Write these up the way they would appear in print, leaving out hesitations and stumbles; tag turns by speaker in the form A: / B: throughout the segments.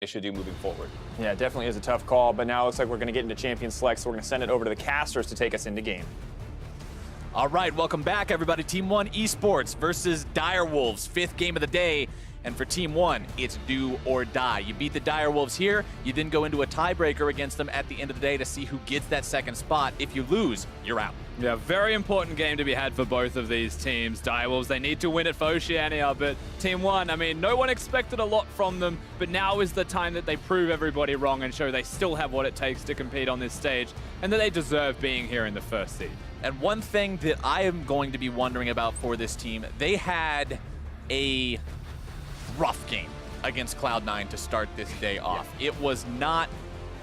A: they should do moving forward.
B: Yeah, it definitely is a tough call, but now it looks like we're going to get into Champion Select, so we're going to send it over to the casters to take us into game.
C: All right, welcome back, everybody. Team 1 eSports versus Direwolves, 5th game of the day. And for Team 1, it's do or die. You beat the Direwolves here, you then go into a tiebreaker against them at the end of the day to see who gets that second spot. If you lose, you're out.
D: Yeah, very important game to be had for both of these teams. Direwolves, they need to win it for Oceania, but Team 1, I mean, no one expected a lot from them, but now is the time that they prove everybody wrong and show they still have what it takes to compete on this stage, and that they deserve being here in the first seed.
C: And one thing that I am going to be wondering about for this team, they had a rough game against Cloud9 to start this day off. Yeah. It was not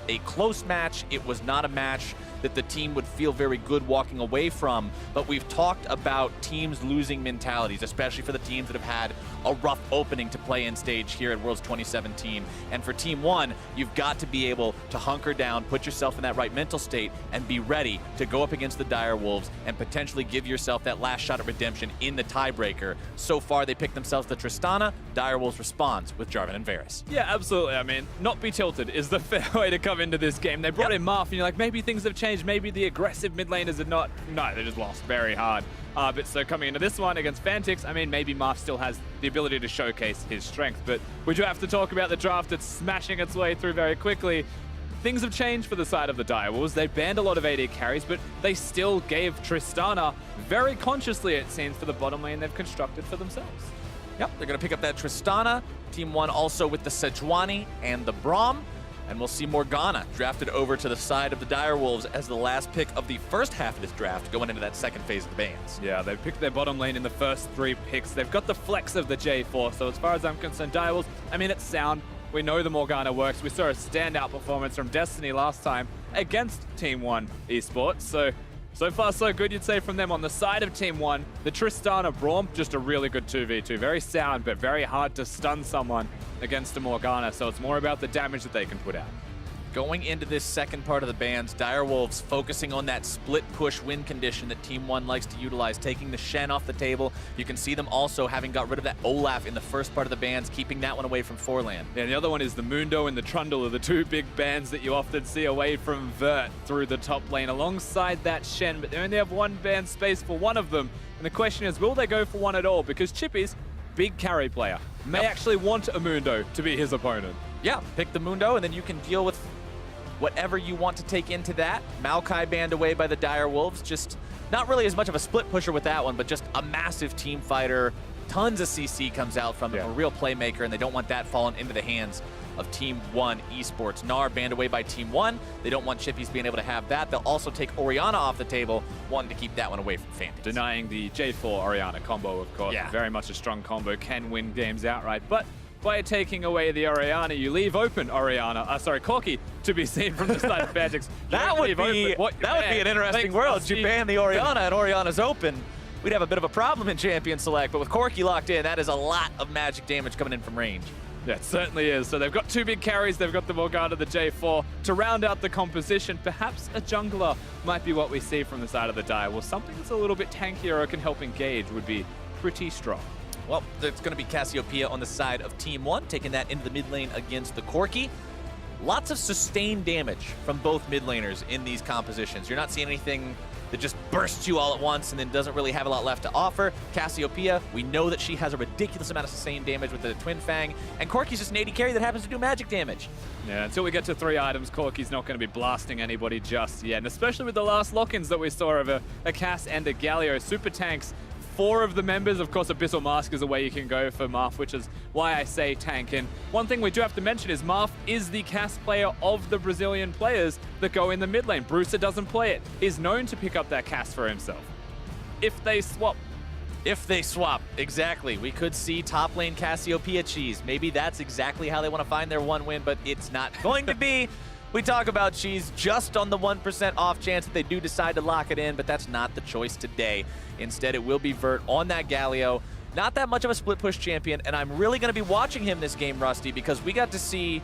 C: a close match. It was not a match that the team would feel very good walking away from, but we've talked about teams losing mentalities, especially for the teams that have had a rough opening to play in stage here at Worlds 2017. And for Team 1, you've got to be able to hunker down, put yourself in that right mental state, and be ready to go up against the Direwolves and potentially give yourself that last shot at redemption in the tiebreaker. So far, they picked themselves the Tristana. Direwolves responds with Jarvan and Varus.
D: Yeah, absolutely. I mean, not be tilted is the fair way to come into this game. They brought in Marth, and you're like, maybe things have changed. Maybe the aggressive mid laners are not. No, they just lost very hard. But so coming into this one against Fantix, I mean, maybe Marth still has the ability to showcase his strength. But we do have to talk about the draft that's smashing its way through very quickly. Things have changed for the side of the Direwolves. They banned a lot of AD carries, but they still gave Tristana very consciously, it seems, for the bottom lane they've constructed for themselves.
C: Yep, they're going to pick up that Tristana. Team 1 also with the Sejuani and the Braum. And we'll see Morgana drafted over to the side of the Direwolves as the last pick of the first half of this draft going into that second phase of the bans.
D: Yeah, they picked their bottom lane in the first 3 picks. They've got the flex of the J4, so as far as I'm concerned, Direwolves, I mean, it's sound. We know the Morgana works. We saw a standout performance from Destiny last time against Team 1 eSports, so far so good, you'd say, from them. On the side of Team 1, the Tristana Braum, just a really good 2v2. Very sound, but very hard to stun someone against a Morgana, so it's more about the damage that they can put out.
C: Going into this second part of the bans, Direwolves focusing on that split push win condition that Team 1 likes to utilize, taking the Shen off the table. You can see them also having got rid of that Olaf in the first part of the bans, keeping that one away from Forlan.
D: Yeah, the other one is the Mundo and the Trundle are the 2 big bans that you often see away from Vert through the top lane alongside that Shen, but they only have 1 ban space for one of them. And the question is, will they go for one at all? Because Chippy's big carry player, may actually want a Mundo to be his opponent.
C: Yeah, pick the Mundo and then you can deal with whatever you want to take into that. Maokai banned away by the Direwolves. Just not really as much of a split pusher with that one, but just a massive team fighter. Tons of CC comes out from him, a real playmaker, and they don't want that falling into the hands of Team 1 eSports. Gnar banned away by Team 1. They don't want Chippies being able to have that. They'll also take Orianna off the table, wanting to keep that one away from Fantix.
D: Denying the J4 Orianna combo, of course. Yeah. Very much a strong combo, can win games outright. But by taking away the Orianna, you leave open Corki to be seen from the side of Fantix.
C: That would be an interesting world. You ban the Orianna and Orianna's open. We'd have a bit of a problem in Champion Select, but with Corki locked in, that is a lot of magic damage coming in from range.
D: Yeah, it certainly is. So they've got 2 big carries. They've got the Morgana, the J4 to round out the composition. Perhaps a jungler might be what we see from the side of the Dire. Well, something that's a little bit tankier or can help engage would be pretty strong.
C: Well, it's going to be Cassiopeia on the side of Team 1, taking that into the mid lane against the Corki. Lots of sustained damage from both mid laners in these compositions. You're not seeing anything that just bursts you all at once and then doesn't really have a lot left to offer. Cassiopeia, we know that she has a ridiculous amount of sustained damage with the Twin Fang, and Corki's just an AD carry that happens to do magic damage.
D: Yeah, until we get to 3 items, Corki's not going to be blasting anybody just yet, and especially with the last lock-ins that we saw of a Cass and a Galio. Super tanks 4 of the members. Of course, Abyssal Mask is a way you can go for Marth, which is why I say tank. And one thing we do have to mention is Marth is the Cass player of the Brazilian players that go in the mid lane. Brewster doesn't play it. He's known to pick up that Cass for himself. If they swap.
C: If they swap, exactly. We could see top lane Cassiopeia cheese. Maybe that's exactly how they want to find their 1 win, but it's not going to be. We talk about cheese just on the 1% off chance that they do decide to lock it in, but that's not the choice today. Instead, it will be Vert on that Galio. Not that much of a split push champion, and I'm really going to be watching him this game, Rusty, because we got to see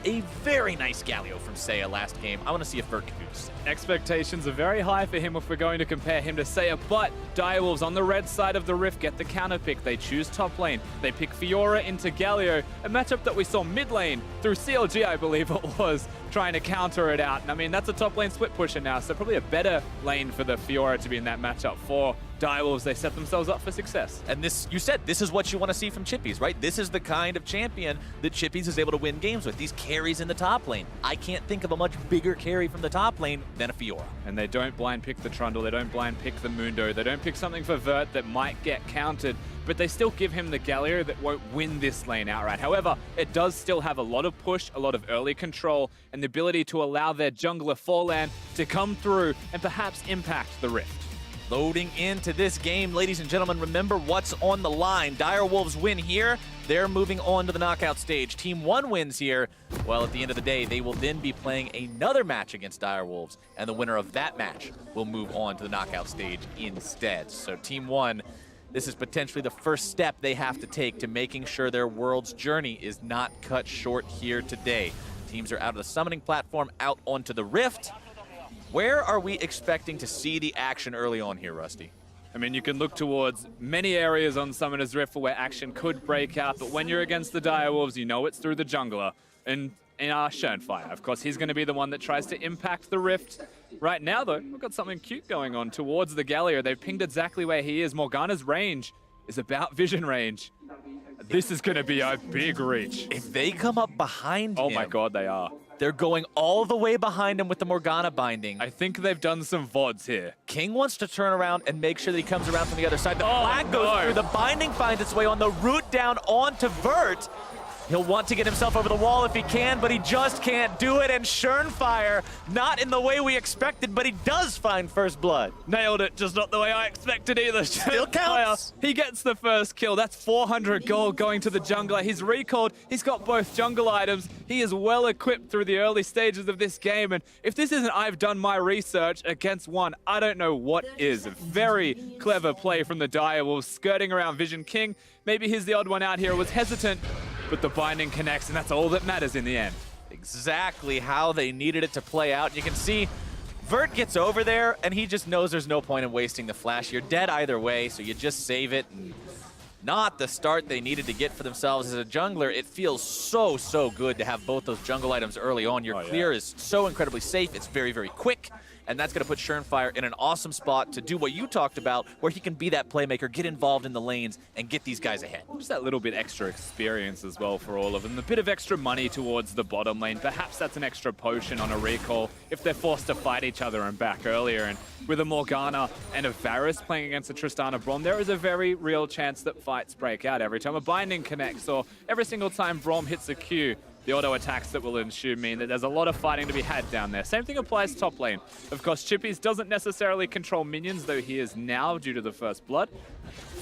C: a very nice Galio from Seiya last game. I want to see if Vert can do the same.
D: Expectations are very high for him if we're going to compare him to Seiya, but Direwolves on the red side of the Rift get the counter pick. They choose top lane. They pick Fiora into Galio, a matchup that we saw mid lane through CLG, I believe it was, trying to counter it out. And I mean, that's a top lane split pusher now, so probably a better lane for the Fiora to be in that matchup for Direwolves. They set themselves up for success.
C: And this, you said, this is what you want to see from Chippies, right? This is the kind of champion that Chippies is able to win games with. These carries in the top lane. I can't think of a much bigger carry from the top lane than a Fiora.
D: And they don't blind pick the Trundle, they don't blind pick the Mundo, they don't pick something for Vert that might get countered, but they still give him the Galio that won't win this lane outright. However, it does still have a lot of push, a lot of early control, and the ability to allow their jungler Forlan to come through and perhaps impact the Rift.
C: Loading into this game, ladies and gentlemen, remember what's on the line. Direwolves win here. They're moving on to the knockout stage. Team 1 wins here. Well, at the end of the day, they will then be playing another match against Direwolves, and the winner of that match will move on to the knockout stage instead. So Team 1, this is potentially the first step they have to take to making sure their world's journey is not cut short here today. Teams are out of the summoning platform, out onto the Rift. Where are we expecting to see the action early on here, Rusty?
D: I mean, you can look towards many areas on Summoner's Rift where action could break out, but when you're against the Direwolves, you know it's through the jungler. And in our Schönfire, of course, he's going to be the one that tries to impact the Rift. Right now, though, we've got something cute going on towards the Galio. They've pinged exactly where he is. Morgana's range is about vision range. This is going to be a big reach.
C: If they come up behind him...
D: Oh my god, they are.
C: They're going all the way behind him with the Morgana binding.
D: I think they've done some VODs here.
C: King wants to turn around and make sure that he comes around from the other side. The flag goes through, the binding finds its way on the route down onto Vert. He'll want to get himself over the wall if he can, but he just can't do it. And Schönfire, not in the way we expected, but he does find first blood.
D: Nailed it, just not the way I expected either.
C: Still counts.
D: He gets the first kill. That's 400 gold going to the jungler. He's recalled. He's got both jungle items. He is well equipped through the early stages of this game. And if this isn't I've done my research against one, I don't know what is. A very clever play from the Direwolves, skirting around Vision King. Maybe he's the odd one out here. Was hesitant, but the binding connects, and that's all that matters in the end.
C: Exactly how they needed it to play out. You can see Vert gets over there, and he just knows there's no point in wasting the flash. You're dead either way, so you just save it. And not the start they needed to get for themselves as a jungler. It feels so, so good to have both those jungle items early on. Your clear is so incredibly safe. It's very, very quick. And that's going to put Schönfire in an awesome spot to do what you talked about, where he can be that playmaker, get involved in the lanes, and get these guys ahead.
D: Just that little bit extra experience as well for all of them. A bit of extra money towards the bottom lane. Perhaps that's an extra potion on a recall if they're forced to fight each other and back earlier. And with a Morgana and a Varus playing against a Tristana Braum, there is a very real chance that fights break out every time a binding connects or every single time Braum hits a Q. The auto attacks that will ensue mean that there's a lot of fighting to be had down there. Same thing applies top lane. Of course, Chippies doesn't necessarily control minions, though he is now due to the first blood.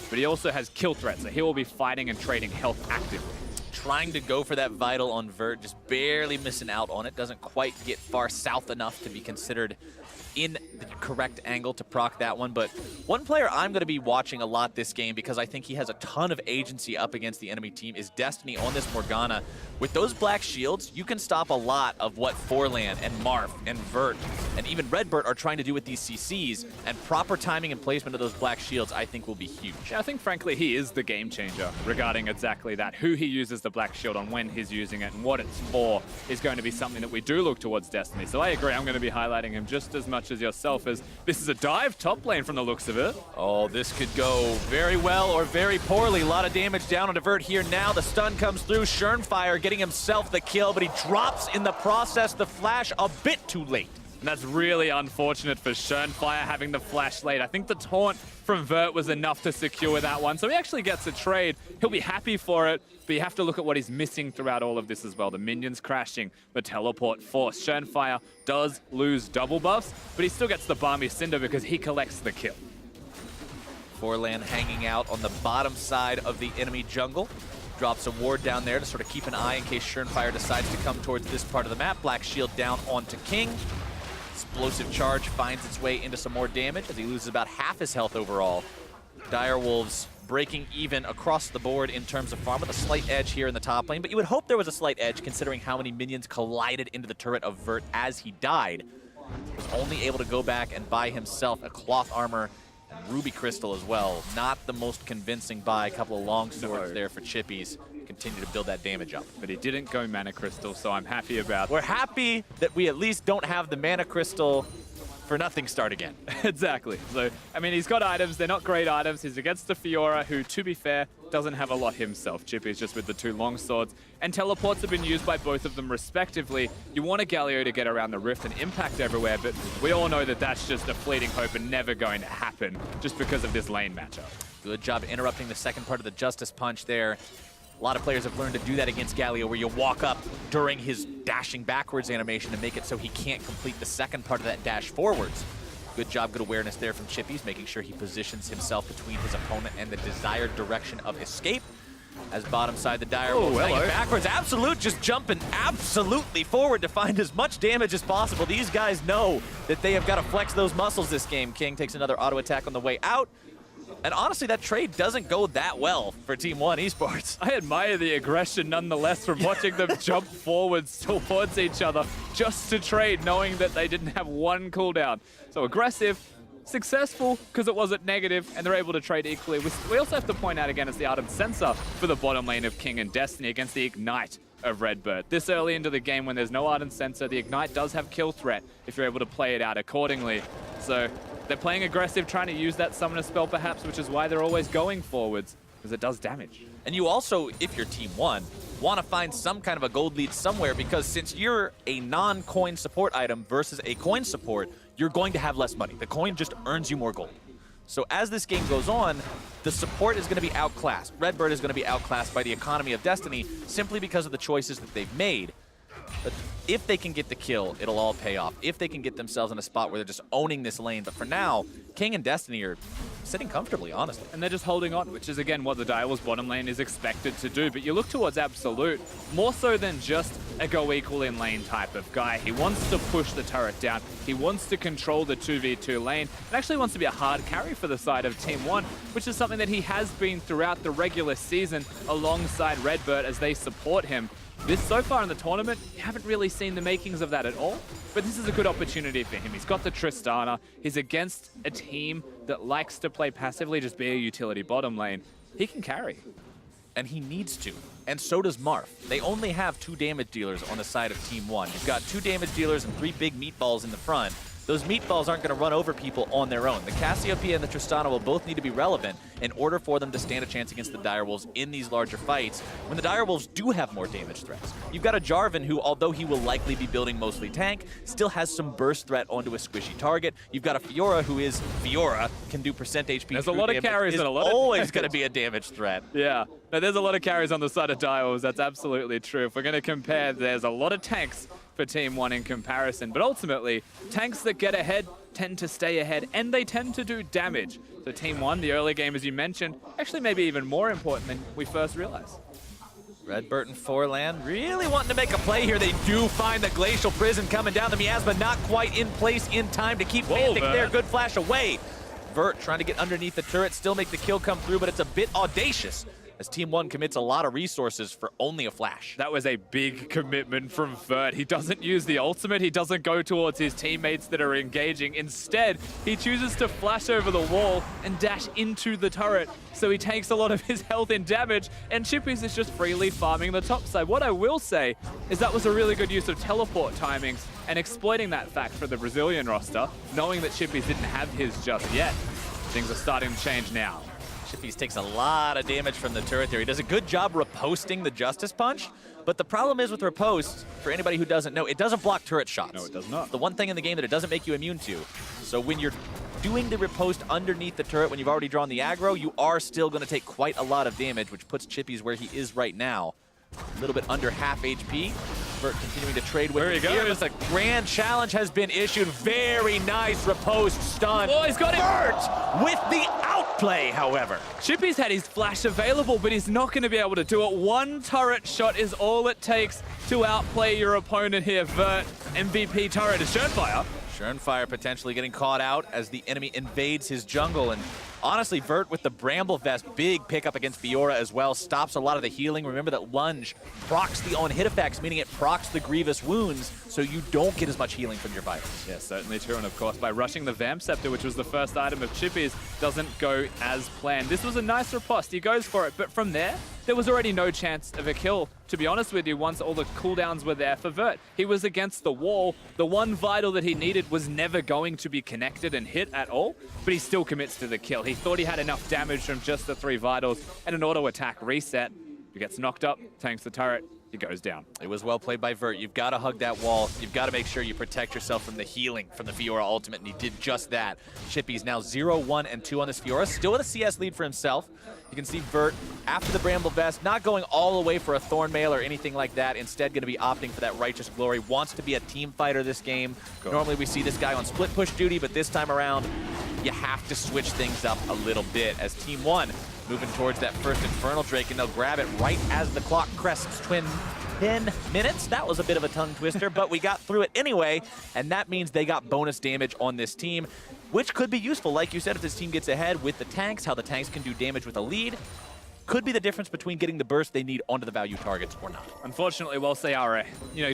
D: But he also has kill threat, so he will be fighting and trading health actively.
C: Trying to go for that vital on Vert, just barely missing out on it. Doesn't quite get far south enough to be considered in the correct angle to proc that one. But one player I'm going to be watching a lot this game, because I think he has a ton of agency up against the enemy team, is Destiny on this Morgana. With those black shields, you can stop a lot of what Forlan and Marth and Vert and even Redbird are trying to do with these CCs, and proper timing and placement of those black shields I think will be huge.
D: I think frankly he is the game changer regarding exactly that. Who he uses the black shield on, when he's using it, and what it's for is going to be something that we do look towards Destiny. So I agree, I'm going to be highlighting him just as much as yourself, as this is a dive top lane from the looks of it.
C: Oh, this could go very well or very poorly. A lot of damage down on Vert here now. The stun comes through. Schönfire getting himself the kill, but he drops in the process the flash a bit too late.
D: And that's really unfortunate for Schönfire having the flash late. I think the taunt from Vert was enough to secure that one. So he actually gets a trade. He'll be happy for it, but you have to look at what he's missing throughout all of this as well. The minions crashing, the teleport force. Schönfire does lose double buffs, but he still gets the Balmy Cinder because he collects the kill.
C: Forlan hanging out on the bottom side of the enemy jungle. Drops a ward down there to sort of keep an eye in case Schönfire decides to come towards this part of the map. Black shield down onto King. Explosive charge finds its way into some more damage as he loses about half his health overall. Direwolves breaking even across the board in terms of farm with a slight edge here in the top lane, but you would hope there was a slight edge considering how many minions collided into the turret of Vert as he died. He was only able to go back and buy himself a cloth armor and ruby crystal as well. Not the most convincing buy. A couple of long swords there for Chippies. Continue to build that damage up.
D: But he didn't go mana crystal, so I'm happy about that.
C: We're happy that we at least don't have the mana crystal for nothing start again.
D: Exactly. So, I mean, he's got items. They're not great items. He's against the Fiora, who, to be fair, doesn't have a lot himself. Chippy's just with the 2 long swords. And teleports have been used by both of them respectively. You want a Galio to get around the rift and impact everywhere, but we all know that that's just a fleeting hope and never going to happen just because of this lane matchup.
C: Good job interrupting the second part of the Justice Punch there. A lot of players have learned to do that against Galio, where you walk up during his dashing backwards animation to make it so he can't complete the second part of that dash forwards. Good job, good awareness there from Chippies, making sure he positions himself between his opponent and the desired direction of escape. As bottom side, the Dire Wolves backwards. Absolute just jumping absolutely forward to find as much damage as possible. These guys know that they have got to flex those muscles this game. King takes another auto attack on the way out. And honestly, that trade doesn't go that well for Team 1 Esports.
D: I admire the aggression nonetheless from watching them jump forwards towards each other just to trade, knowing that they didn't have one cooldown. So aggressive, successful because it wasn't negative, and they're able to trade equally. We also have to point out again, it's the Ardent Sensor for the bottom lane of King and Destiny against the Ignite of Redbird. This early into the game when there's no Ardent Sensor, the Ignite does have kill threat if you're able to play it out accordingly. So they're playing aggressive, trying to use that summoner spell perhaps, which is why they're always going forwards, because it does damage.
C: And you also, if you're Team 1, want to find some kind of a gold lead somewhere, because since you're a non-coin support item versus a coin support, you're going to have less money. The coin just earns you more gold. So as this game goes on, the support is going to be outclassed. Redbird is going to be outclassed by the economy of Destiny simply because of the choices that they've made. But if they can get the kill, it'll all pay off. If they can get themselves in a spot where they're just owning this lane. But for now, King and Destiny are sitting comfortably, honestly.
D: And they're just holding on, which is, again, what the Direwolves bottom lane is expected to do. But you look towards Absolute, more so than just a go equal in lane type of guy. He wants to push the turret down. He wants to control the 2v2 lane. And actually wants to be a hard carry for the side of Team 1, which is something that he has been throughout the regular season alongside Redbird as they support him. So far in the tournament, you haven't really seen the makings of that at all, but this is a good opportunity for him. He's got the Tristana, he's against a team that likes to play passively, just be a utility bottom lane. He can carry.
C: And he needs to, and so does Marth. They only have 2 damage dealers on the side of Team 1. You've got 2 damage dealers and 3 big meatballs in the front. Those meatballs aren't going to run over people on their own. The Cassiopeia and the Tristana will both need to be relevant in order for them to stand a chance against the Direwolves in these larger fights, when the Direwolves do have more damage threats. You've got a Jarvan who, although he will likely be building mostly tank, still has some burst threat onto a squishy target. You've got a Fiora who is Fiora, can do percent HP.
D: There's a lot of carries and a lot of
C: always going to be a damage threat.
D: Yeah, no, there's a lot of carries on the side of Direwolves. That's absolutely true. If we're going to compare, there's a lot of tanks for Team 1 in comparison, but ultimately, tanks that get ahead tend to stay ahead, and they tend to do damage. So Team 1, the early game, as you mentioned, actually maybe even more important than we first realized.
C: Redbird and Forlan really wanting to make a play here. They do find the Glacial Prison coming down. The miasma not quite in place in time to keep Fantic there. Good flash away. Vert trying to get underneath the turret, still make the kill come through, but it's a bit audacious as Team 1 commits a lot of resources for only a flash.
D: That was a big commitment from Vert. He doesn't use the ultimate. He doesn't go towards his teammates that are engaging. Instead, he chooses to flash over the wall and dash into the turret. So he takes a lot of his health in damage, and Chippies is just freely farming the top side. What I will say is that was a really good use of teleport timings and exploiting that fact for the Brazilian roster, knowing that Chippies didn't have his just yet. Things are starting to change now.
C: Chippies takes a lot of damage from the turret there. He does a good job riposting the Justice Punch, but the problem is with riposte, for anybody who doesn't know, it doesn't block turret shots.
D: No, it does not.
C: It's the one thing in the game that it doesn't make you immune to. So when you're doing the riposte underneath the turret, when you've already drawn the aggro, you are still going to take quite a lot of damage, which puts Chippies where he is right now. A little bit under half HP. Vert continuing to trade with him here. A grand challenge has been issued. Very nice riposte stun.
D: Oh, he's got it!
C: Vert with the outplay, however.
D: Chippy's had his flash available, but he's not going to be able to do it. One turret shot is all it takes to outplay your opponent here. Vert, MVP turret is Shurnfire.
C: Shurnfire potentially getting caught out as the enemy invades his jungle, and honestly, Vert with the Bramble Vest, big pickup against Fiora as well, stops a lot of the healing. Remember that Lunge procs the own hit effects, meaning it procs the grievous wounds, so you don't get as much healing from your vitals.
D: Yeah, certainly true. And of course, by rushing the Vamp Scepter, which was the first item of Chippy's, doesn't go as planned. This was a nice riposte. He goes for it, but from there was already no chance of a kill, to be honest with you, once all the cooldowns were there for Vert. He was against the wall. The one vital that he needed was never going to be connected and hit at all, but he still commits to the kill. He thought he had enough damage from just the 3 vitals and an auto attack reset. He gets knocked up, tanks the turret, he goes down.
C: It was well played by Vert. You've got to hug that wall. You've got to make sure you protect yourself from the healing from the Fiora ultimate, and he did just that. Chippy's now 0-1 and 2 on this Fiora, still with a CS lead for himself. You can see Vert, after the Bramble Vest, not going all the way for a Thorn Mail or anything like that, instead going to be opting for that Righteous Glory. Wants to be a team fighter this game. Normally we see this guy on split push duty, but this time around, you have to switch things up a little bit as Team 1 moving towards that first Infernal Drake, and they'll grab it right as the clock crests 10 minutes. That was a bit of a tongue twister, but we got through it anyway, and that means they got bonus damage on this team, which could be useful, like you said, if this team gets ahead with the tanks, how the tanks can do damage with a lead. Could be the difference between getting the burst they need onto the value targets or not.
D: Unfortunately, whilst they are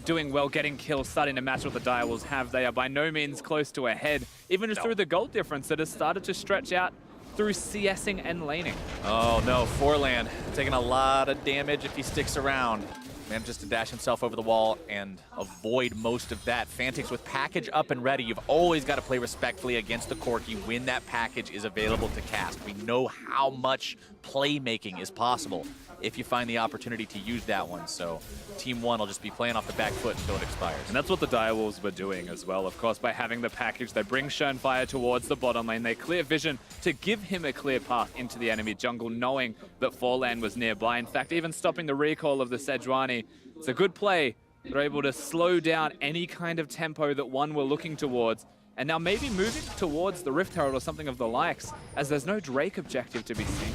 D: doing well, getting kills, starting to match what the Direwolves have, they are by no means close to ahead, even just through the gold difference that has started to stretch out through CSing and laning.
C: Oh no, Forlan taking a lot of damage if he sticks around. Manages to dash himself over the wall and avoid most of that. Fantix with package up and ready. You've always got to play respectfully against the Corki when that package is available to cast. We know how much playmaking is possible if you find the opportunity to use that one. So Team 1 will just be playing off the back foot until it expires.
D: And that's what the Direwolves were doing as well. Of course, by having the package, they bring Schönfire towards the bottom lane. They clear vision to give him a clear path into the enemy jungle, knowing that Forlan was nearby. In fact, even stopping the recall of the Sejuani. It's a good play. They're able to slow down any kind of tempo that one were looking towards. And now maybe moving towards the Rift Herald or something of the likes, as there's no Drake objective to be seen.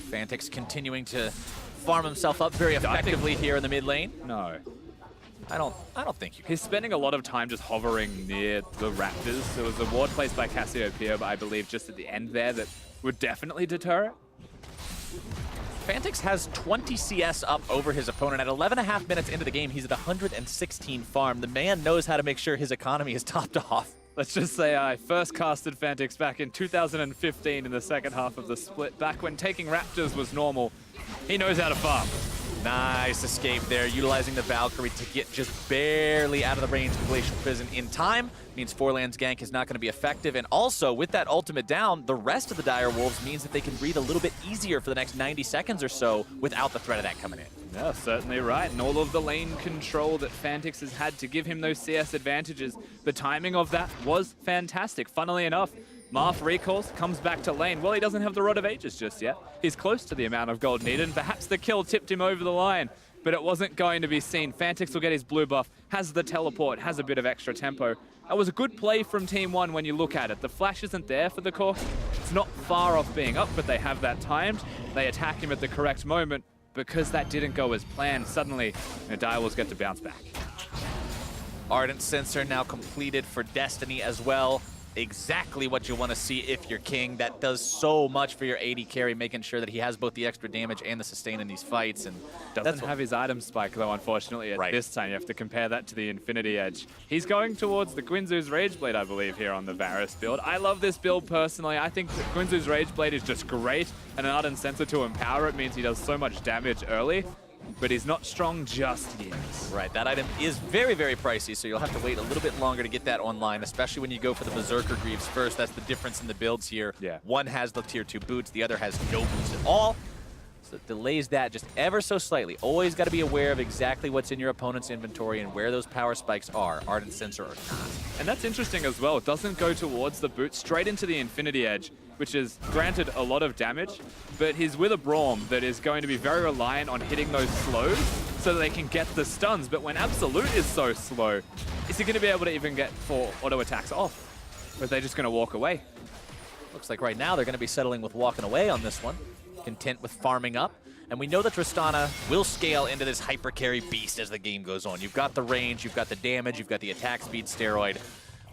C: Fantix continuing to farm himself up very effectively here in the mid lane.
D: No.
C: I don't think you can.
D: He's spending a lot of time just hovering near the Raptors. There was a ward placed by Cassiopeia, but I believe just at the end there that would definitely deter it.
C: Fantix has 20 CS up over his opponent. At 11.5 minutes into the game, he's at 116 farm. The man knows how to make sure his economy is topped off.
D: Let's just say I first casted Fantix back in 2015 in the second half of the split, back when taking Raptors was normal. He knows how to farm.
C: Nice escape there, utilizing the Valkyrie to get just barely out of the range of Glacial Prison in time. Means Forlan's gank is not going to be effective. And also, with that ultimate down, the rest of the Direwolves means that they can breathe a little bit easier for the next 90 seconds or so without the threat of that coming in.
D: Yeah, certainly right. And all of the lane control that Fantix has had to give him those CS advantages, the timing of that was fantastic. Funnily enough, Marth recalls, comes back to lane. Well, he doesn't have the Rod of Ages just yet. He's close to the amount of gold needed, and perhaps the kill tipped him over the line, but it wasn't going to be seen. Fantix will get his blue buff, has the teleport, has a bit of extra tempo. That was a good play from Team 1 when you look at it. The flash isn't there for the Corki. It's not far off being up, but they have that timed. They attack him at the correct moment. Because that didn't go as planned, suddenly the Direwolves get to bounce back.
C: Ardent Sensor now completed for Destiny as well. Exactly what you want to see if you're king. That does so much for your AD carry, making sure that he has both the extra damage and the sustain in these fights. And
D: doesn't have his item spike though, unfortunately, at this time. You have to compare that to the Infinity Edge. He's going towards the Guinsoo's Rageblade, I believe, here on the Varus build. I love this build personally. I think that Guinsoo's Rageblade is just great, and an Ardent Sensor to empower it means he does so much damage early, but he's not strong just yet.
C: Right, that item is very, very pricey, so you'll have to wait a little bit longer to get that online, especially when you go for the Berserker Greaves first. That's the difference in the builds here.
D: Yeah.
C: One has the tier 2 boots, the other has no boots at all. So it delays that just ever so slightly. Always got to be aware of exactly what's in your opponent's inventory and where those power spikes are, Ardent Sensor or not.
D: And that's interesting as well. It doesn't go towards the boot, straight into the Infinity Edge, which is granted a lot of damage, but he's with a Braum that is going to be very reliant on hitting those slows so that they can get the stuns. But when Absolute is so slow, is he going to be able to even get 4 auto attacks off? Or are they just going to walk away?
C: Looks like right now they're going to be settling with walking away on this one. Content with farming up. And we know that Tristana will scale into this hyper carry beast as the game goes on. You've got the range, you've got the damage, you've got the attack speed steroid.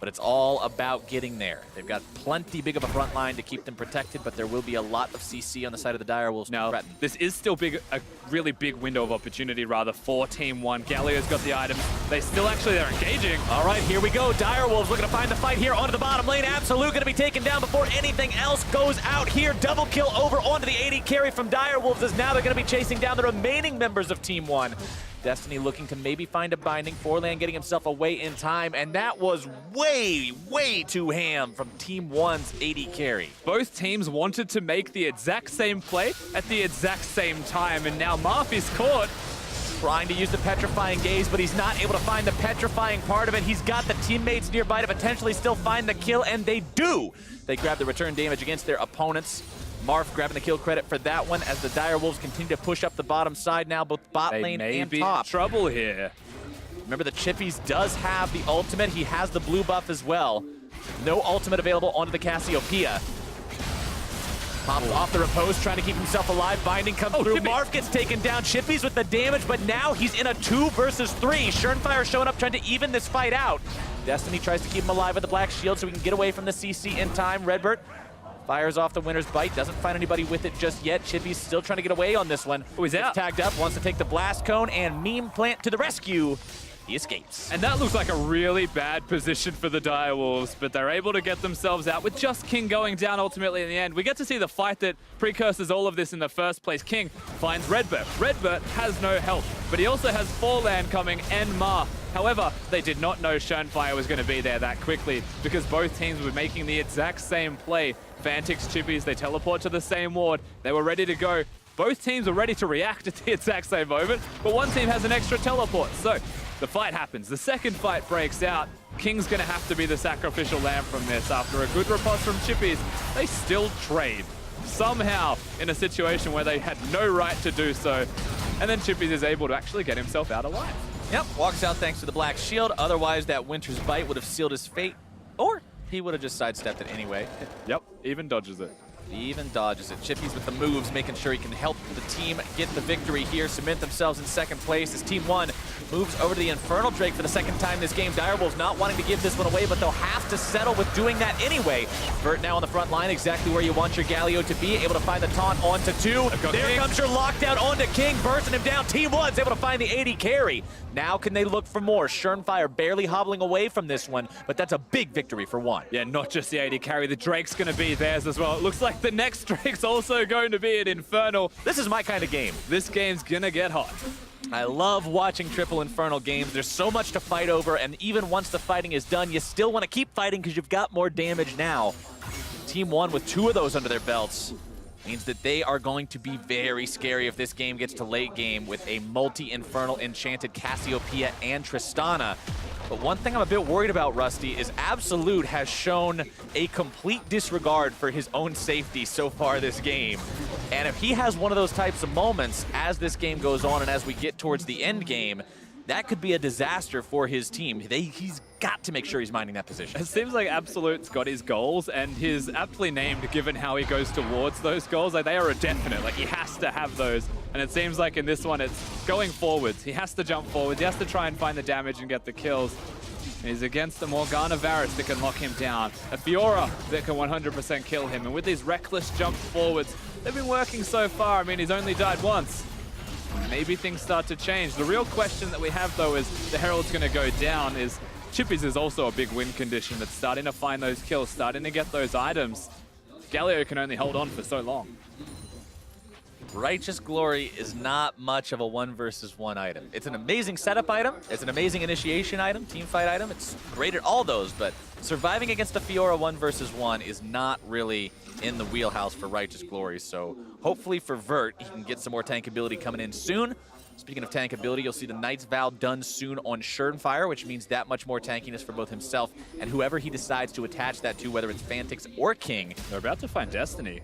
C: but it's all about getting there. They've got plenty big of a front line to keep them protected, but there will be a lot of CC on the side of the Dire Wolves to threaten.
D: This is still a really big window of opportunity, rather, for Team 1. Galio's got the items. They're engaging.
C: All right, here we go. Dire Wolves looking to find the fight here onto the bottom lane. Absolute going to be taken down before anything else goes out here. Double kill over onto the AD carry from Dire Wolves, as now they're going to be chasing down the remaining members of Team 1. Destiny looking to maybe find a binding. Forlan getting himself away in time, and that was way, way too ham from Team 1's AD carry.
D: Both teams wanted to make the exact same play at the exact same time, and now Marf is caught.
C: Trying to use the Petrifying Gaze, but he's not able to find the petrifying part of it. He's got the teammates nearby to potentially still find the kill, and they do. They grab the return damage against their opponents. Marf grabbing the kill credit for that one as the Dire Wolves continue to push up the bottom side now, both bot lane and top.
D: Trouble here.
C: Remember, the Chippies does have the ultimate. He has the blue buff as well. No ultimate available onto the Cassiopeia. Pops off the repose, trying to keep himself alive. Binding comes through.
D: Chippy.
C: Marf gets taken down. Chippies with the damage, but now he's in a 2 versus 3. Schernfire showing up, trying to even this fight out. Destiny tries to keep him alive with the Black Shield so he can get away from the CC in time. Redbert fires off the winner's bite, doesn't find anybody with it just yet. Chippy's still trying to get away on this one.
D: Oh, he's out.
C: Tagged up, wants to take the blast cone, and Meme Plant to the rescue. He escapes.
D: And that looks like a really bad position for the Dire Wolves, but they're able to get themselves out with just King going down ultimately in the end. We get to see the fight that precursors all of this in the first place. King finds Redbert. Redbert has no health, but he also has Forlan coming and Marf. However, they did not know Schernfire was going to be there that quickly because both teams were making the exact same play. Fantix, Chippies, they teleport to the same ward. They were ready to go. Both teams were ready to react at the exact same moment, but one team has an extra teleport. So the fight happens. The second fight breaks out. King's going to have to be the sacrificial lamb from this. After a good riposte from Chippies, they still trade. Somehow in a situation where they had no right to do so. And then Chippies is able to actually get himself out alive.
C: Yep, walks out thanks to the Black Shield. Otherwise, that Winter's Bite would have sealed his fate. Or he would have just sidestepped it anyway.
D: Yep, even dodges it.
C: He even dodges it. Chippies with the moves, making sure he can help the team get the victory here, cement themselves in second place as Team 1 moves over to the Infernal Drake for the second time this game. Dire Wolves not wanting to give this one away, but they'll have to settle with doing that anyway. Vert now on the front line, exactly where you want your Galio to be, able to find the taunt onto 2. There comes your lockdown onto King, bursting him down. Team 1's able to find the AD carry. Now can they look for more? Schernfire barely hobbling away from this one, but that's a big victory for 1.
D: Yeah, not just the AD carry, the Drake's going to be theirs as well. It looks like the next Drake's also going to be an Infernal.
C: This is my kind of game.
D: This game's going to get hot.
C: I love watching triple Infernal games. There's so much to fight over, and even once the fighting is done, you still want to keep fighting because you've got more damage now. Team 1 with 2 of those under their belts means that they are going to be very scary if this game gets to late game with a multi-Infernal enchanted Cassiopeia and Tristana. But one thing I'm a bit worried about, Rusty, is Absolute has shown a complete disregard for his own safety so far this game. And if he has one of those types of moments as this game goes on and as we get towards the end game, that could be a disaster for his team. He's got to make sure he's minding that position.
D: It seems like Absolute's got his goals, and he's aptly named given how he goes towards those goals. Like, they are a definite. Like, he has to have those. And it seems like in this one, it's going forwards. He has to jump forwards. He has to try and find the damage and get the kills. He's against the Morgana Varus that can lock him down. A Fiora that can 100% kill him. And with these reckless jumps forwards, they've been working so far. I mean, he's only died once. Maybe things start to change. The real question that we have, though, is the Herald's going to go down. Is Chippies is also a big win condition that's starting to find those kills, starting to get those items. Galio can only hold on for so long.
C: Righteous Glory is not much of a 1 versus 1 item. It's an amazing setup item. It's an amazing initiation item, team fight item. It's great at all those, but surviving against a Fiora 1 versus 1 is not really in the wheelhouse for Righteous Glory. So hopefully for Vert, he can get some more tank ability coming in soon. Speaking of tank ability, you'll see the Knight's Vow done soon on Schernfire, which means that much more tankiness for both himself and whoever he decides to attach that to, whether it's Fantix or King.
D: They're about to find Destiny.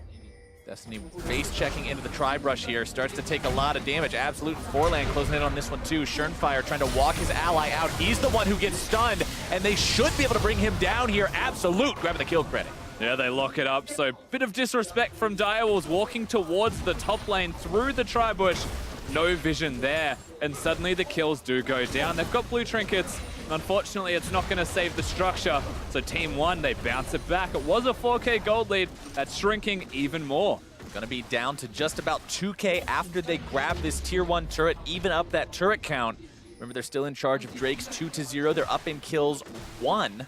C: Destiny face checking into the Tri-Brush here, starts to take a lot of damage. Absolute Forlan closing in on this one too. Schernfire trying to walk his ally out. He's the one who gets stunned, and they should be able to bring him down here. Absolute grabbing the kill credit.
D: Yeah, they lock it up. So bit of disrespect from Dire Wolves walking towards the top lane through the Tri-Bush. no vision there, and suddenly the kills do go down. They've got blue trinkets. Unfortunately, it's not going to save the structure. So Team 1, they bounce it back. It was a 4K gold lead. That's shrinking even more.
C: Gonna be down to just about 2K after they grab this tier 1 turret, even up that turret count. Remember, they're still in charge of Drake's 2-0. They're up in kills 1.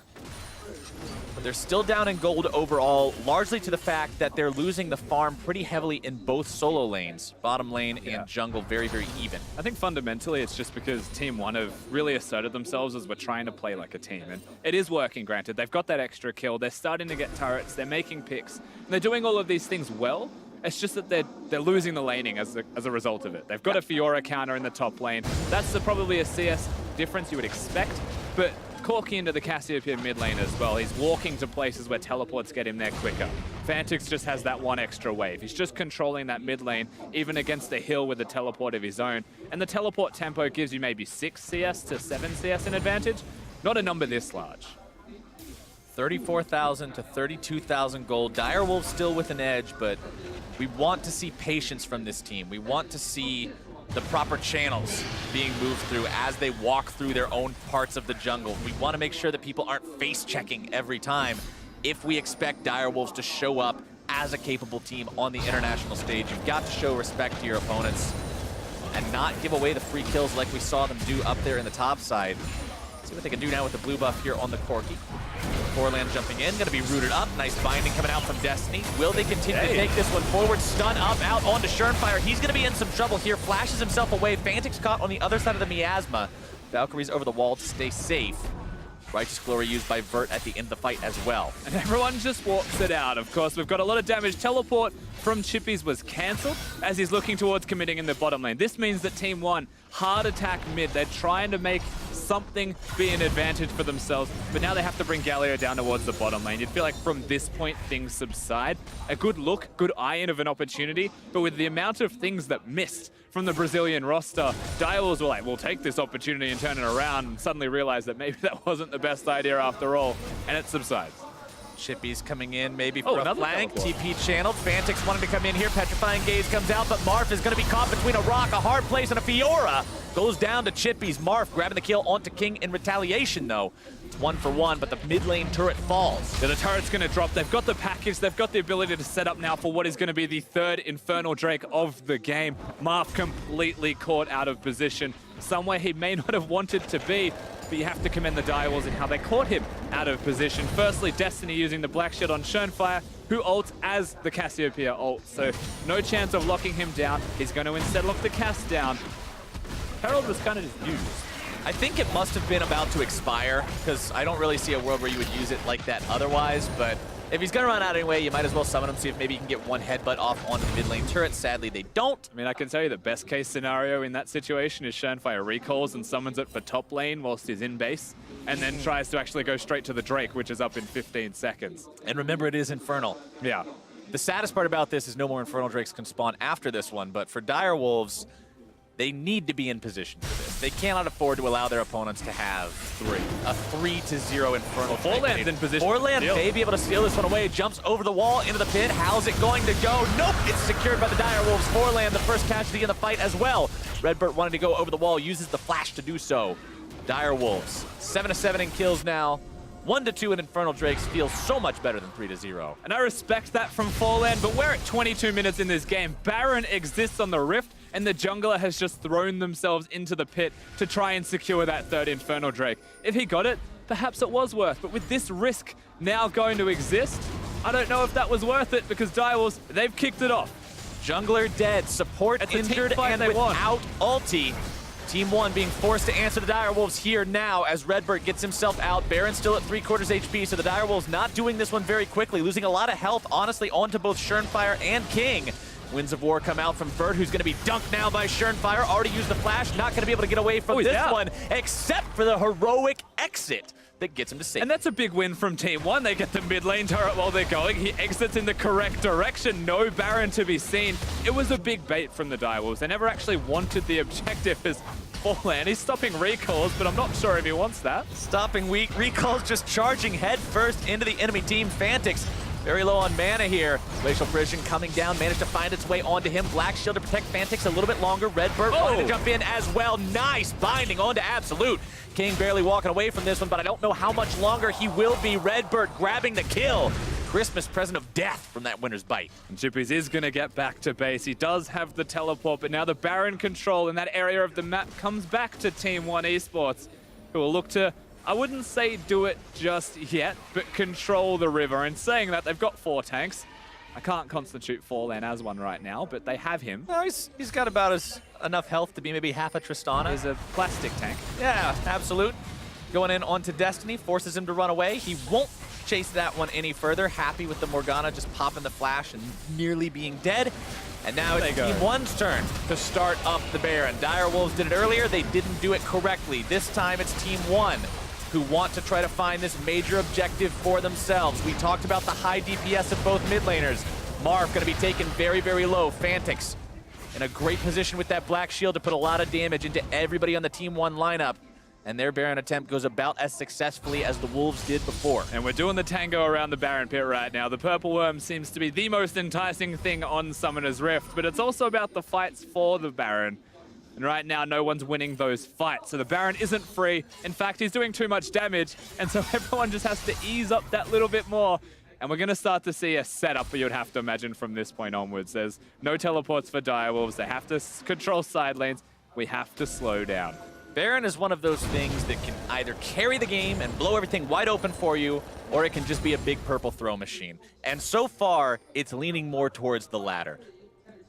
C: But they're still down in gold overall, largely to the fact that they're losing the farm pretty heavily in both solo lanes. Bottom lane and jungle very, very even.
D: I think fundamentally it's just because Team 1 have really asserted themselves as we're trying to play like a team. And it is working, granted. They've got that extra kill. They're starting to get turrets. They're making picks. And they're doing all of these things well. It's just that they're losing the laning as a result of it. They've got a Fiora counter in the top lane. That's probably a CS difference you would expect. But Corki into the Cassiopeia mid lane as well. He's walking to places where teleports get him there quicker. Fantix just has that one extra wave. He's just controlling that mid lane, even against a hill with a teleport of his own. And the teleport tempo gives you maybe 6 CS to 7 CS in advantage. Not a number this large.
C: 34,000 to 32,000 gold. Direwolves still with an edge, but we want to see patience from this team. We want to see the proper channels being moved through as they walk through their own parts of the jungle. We want to make sure that people aren't face-checking every time if we expect Direwolves to show up as a capable team on the international stage. You've got to show respect to your opponents and not give away the free kills like we saw them do up there in the top side. See what they can do now with the blue buff here on the Corki. Forland jumping in, gonna be rooted up. Nice binding coming out from Destiny. Will they continue to take this one forward? Stun up, out onto Schernfire. He's gonna be in some trouble here. Flashes himself away. Fantix caught on the other side of the miasma. Valkyrie's over the wall to stay safe. Righteous Glory used by Vert at the end of the fight as well.
D: And everyone just walks it out. Of course, we've got a lot of damage. Teleport from Chippies was cancelled as he's looking towards committing in the bottom lane. This means that Team 1, hard attack mid. They're trying to make something be an advantage for themselves, but now they have to bring Galio down towards the bottom lane. You'd feel like from this point, things subside. A good look, good eye-in of an opportunity, but with the amount of things that missed from the Brazilian roster, Direwolves were like, we'll take this opportunity and turn it around, and suddenly realize that maybe that wasn't the best idea after all, and it subsides.
C: Chippy's coming in maybe for a flank.
D: Teleport.
C: TP channeled. Fantix wanted to come in here. Petrifying Gaze comes out, but Marf is going to be caught between a rock, a hard place, and a Fiora. Goes down to Chippy's. Marf grabbing the kill onto King in retaliation, though. It's 1-for-1, but the mid lane turret falls.
D: Yeah, the turret's going to drop. They've got the package. They've got the ability to set up now for what is going to be the third Infernal Drake of the game. Marf completely caught out of position. Somewhere he may not have wanted to be, but you have to commend the Direwolves in how they caught him out of position. Firstly, Destiny using the Black Shield on Schernfire, who ults as the Cassiopeia ult, so no chance of locking him down. He's going to instead lock the cast down. Herald was kind of just used.
C: I think it must have been about to expire, because I don't really see a world where you would use it like that otherwise, but if he's going to run out anyway, you might as well summon him, see if maybe you can get one headbutt off onto the mid lane turret. Sadly, they don't.
D: I mean, I can tell you the best case scenario in that situation is Schernfire recalls and summons it for top lane whilst he's in base, and then tries to actually go straight to the Drake, which is up in 15 seconds.
C: And remember, it is Infernal.
D: Yeah.
C: The saddest part about this is no more Infernal Drakes can spawn after this one, but for Direwolves, they need to be in position for this. They cannot afford to allow their opponents to have a 3-0 Infernal Drake.
D: Forland's in position.
C: Forland may be able to steal this one away. Jumps over the wall into the pit. How's it going to go? Nope, it's secured by the Direwolves. Forland, the first casualty in the fight as well. Redbird wanted to go over the wall, uses the flash to do so. Direwolves, 7-7 in kills now. 1-2 in Infernal Drakes feels so much better than 3-0.
D: And I respect that from Forland, but we're at 22 minutes in this game. Baron exists on the Rift, and the jungler has just thrown themselves into the pit to try and secure that third Infernal Drake. If he got it, perhaps it was worth, but with this risk now going to exist, I don't know if that was worth it, because Direwolves, they've kicked it off.
C: Jungler dead, support injured, and without ulti. Team 1 being forced to answer the Direwolves here now as Redbird gets himself out. Baron's still at 3/4 HP, so the Direwolves not doing this one very quickly, losing a lot of health, honestly, onto both Schernfire and King. Winds of War come out from Vert, who's going to be dunked now by Schernfire. Already used the flash, not going to be able to get away from this one, except for the heroic exit that gets him to safety.
D: And that's a big win from Team 1. They get the mid lane turret while they're going. He exits in the correct direction. No Baron to be seen. It was a big bait from the Direwolves. They never actually wanted the objective as Forland. He's stopping recalls, but I'm not sure if he wants that.
C: Stopping weak, recalls just charging head first into the enemy team. Fantix Very low on mana here. Glacial Precision coming down, managed to find its way onto him. Black Shield to protect Fantix a little bit longer. Redbird wanted to jump in as well. Nice binding onto Absolute. King barely walking away from this one, but I don't know how much longer he will be. Redbird grabbing the kill. Christmas present of death from that Winter's Bite.
D: And Chippies is going to get back to base. He does have the teleport, but now the Baron control in that area of the map comes back to Team 1 eSports, who will look to, I wouldn't say do it just yet, but control the river. And saying that, they've got 4 tanks. I can't constitute Fallen as one right now, but they have him.
C: No, he's got about enough health to be maybe half a Tristana.
D: He's a plastic tank.
C: Yeah, Absolute. Going in onto Destiny, forces him to run away. He won't chase that one any further. Happy with the Morgana just popping the flash and nearly being dead. And now it's Team 1's turn to start up the Baron. Direwolves did it earlier. They didn't do it correctly. This time it's Team 1 who want to try to find this major objective for themselves. We talked about the high DPS of both mid laners. Marv going to be taken very, very low. Fantix in a great position with that Black Shield to put a lot of damage into everybody on the Team 1 lineup. And their Baron attempt goes about as successfully as the Wolves did before.
D: And we're doing the tango around the Baron pit right now. The Purple Worm seems to be the most enticing thing on Summoner's Rift, but it's also about the fights for the Baron. And right now, no one's winning those fights. So the Baron isn't free. In fact, he's doing too much damage. And so everyone just has to ease up that little bit more. And we're going to start to see a setup, you'd have to imagine, from this point onwards. There's no teleports for Direwolves. They have to control side lanes. We have to slow down.
C: Baron is one of those things that can either carry the game and blow everything wide open for you, or it can just be a big purple throw machine. And so far, it's leaning more towards the latter.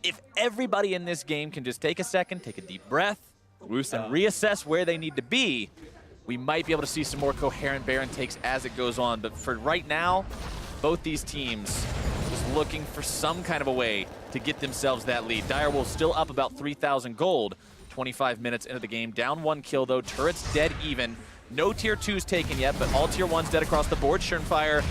C: If everybody in this game can just take a second, take a deep breath, and reassess where they need to be, we might be able to see some more coherent Baron takes as it goes on. But for right now, both these teams just looking for some kind of a way to get themselves that lead. Direwolves still up about 3,000 gold. 25 minutes into the game. Down 1 kill, though. Turret's dead even. No tier 2s taken yet, but all tier 1s dead across the board. Schernfire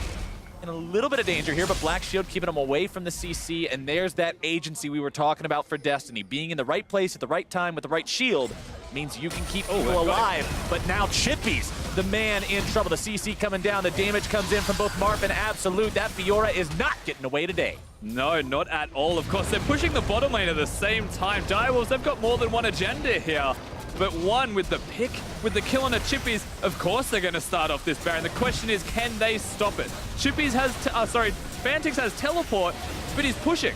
C: in a little bit of danger here, but Black Shield keeping him away from the CC, and there's that agency we were talking about for Destiny. Being in the right place at the right time with the right shield means you can keep people alive. But now Chippies, the man in trouble. The CC coming down. The damage comes in from both Marf and Absolute. That Fiora is not getting away today.
D: No, not at all. Of course, they're pushing the bottom lane at the same time. Direwolves, they've got more than one agenda here. But one with the pick, with the kill on the Chippies, of course they're going to start off this Baron. The question is, can they stop it? Chippies has, Fantix has teleport, but he's pushing.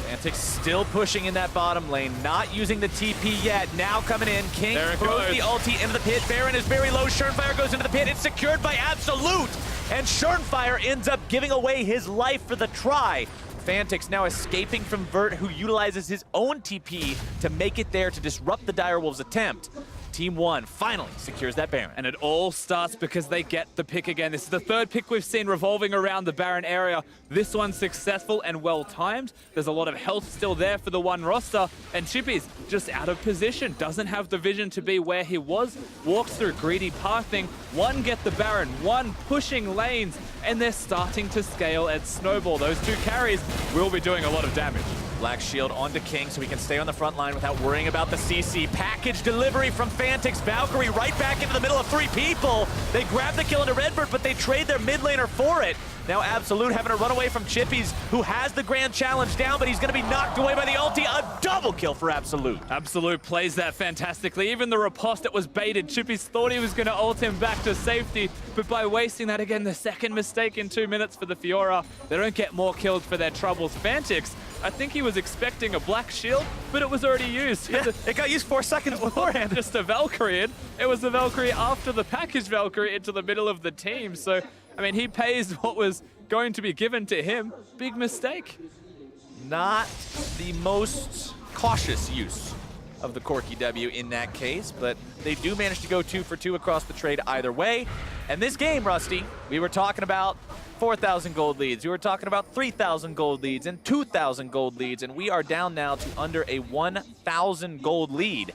C: Fantix still pushing in that bottom lane, not using the TP yet. Now coming in, King throws the ulti into the pit. Baron is very low. Schernfire goes into the pit. It's secured by Absolute. And Schernfire ends up giving away his life for the try. Fantix now escaping from Vert, who utilizes his own TP to make it there to disrupt the Direwolves' attempt. Team 1 finally secures that Baron.
D: And it all starts because they get the pick again. This is the 3rd pick we've seen revolving around the Baron area. This one's successful and well-timed. There's a lot of health still there for the one roster. And Chippies just out of position. Doesn't have the vision to be where he was. Walks through greedy pathing. One get the Baron, one pushing lanes. And they're starting to scale at Snowball. Those 2 carries will be doing a lot of damage.
C: Black Shield onto King so he can stay on the front line without worrying about the CC. Package delivery from Fantix. Valkyrie right back into the middle of 3 people. They grab the kill into Redbird, but they trade their mid laner for it. Now Absolute having to run away from Chippies, who has the grand challenge down, but he's going to be knocked away by the ulti. A double kill for Absolute.
D: Absolute plays that fantastically. Even the riposte that was baited, Chippies thought he was going to ult him back to safety, but by wasting that again, the 2nd mistake in 2 minutes for the Fiora, they don't get more kills for their troubles. Fantix, I think he was expecting a Black Shield, but it was already used.
C: Yeah, it got used 4 seconds beforehand.
D: Just a Valkyrie. It was the Valkyrie after the package Valkyrie into the middle of the team. So, I mean, he pays what was going to be given to him. Big mistake.
C: Not the most cautious use of the Corki W in that case, but they do manage to go 2 for 2 across the trade either way. And this game, Rusty, we were talking about 4,000 gold leads. We were talking about 3,000 gold leads and 2,000 gold leads, and we are down now to under a 1,000 gold lead.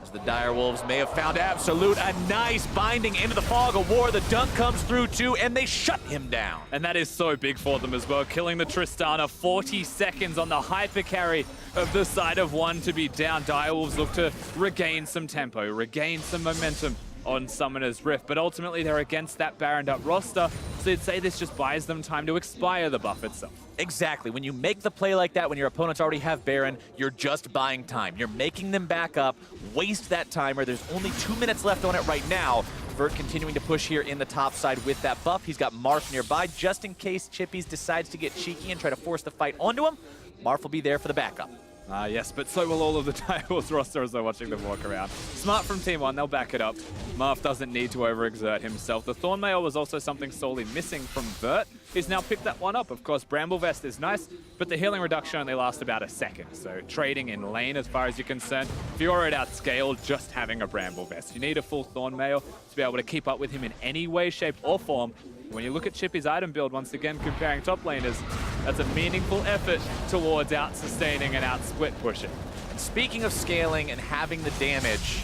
C: As the Direwolves may have found Absolute, a nice binding into the fog of war. The dunk comes through too, and they shut him down.
D: And that is so big for them as well. Killing the Tristana, 40 seconds on the hyper carry of the side of 1 to be down. Direwolves look to regain some tempo, regain some momentum on Summoner's Rift, but ultimately they're against that Baroned up roster. So you'd say this just buys them time to expire the buff itself.
C: Exactly. When you make the play like that, when your opponents already have Baron, you're just buying time. You're making them back up, waste that timer. There's only 2 minutes left on it right now. Vert continuing to push here in the top side with that buff. He's got Marth nearby just in case Chippies decides to get cheeky and try to force the fight onto him. Marth will be there for the backup.
D: Yes, but so will all of the Direwolves roster as they're watching them walk around. Smart from Team 1, they'll back it up. Marth doesn't need to overexert himself. The Thornmail was also something sorely missing from Vert. He's now picked that one up. Of course, Bramble Vest is nice, but the healing reduction only lasts about a second. So trading in lane as far as you're concerned, if you're at outscale, just having a Bramble Vest. You need a full Thornmail to be able to keep up with him in any way, shape, or form. When you look at Chippy's item build, once again, comparing top laners, that's a meaningful effort towards out-sustaining and out-split pushing.
C: And speaking of scaling and having the damage,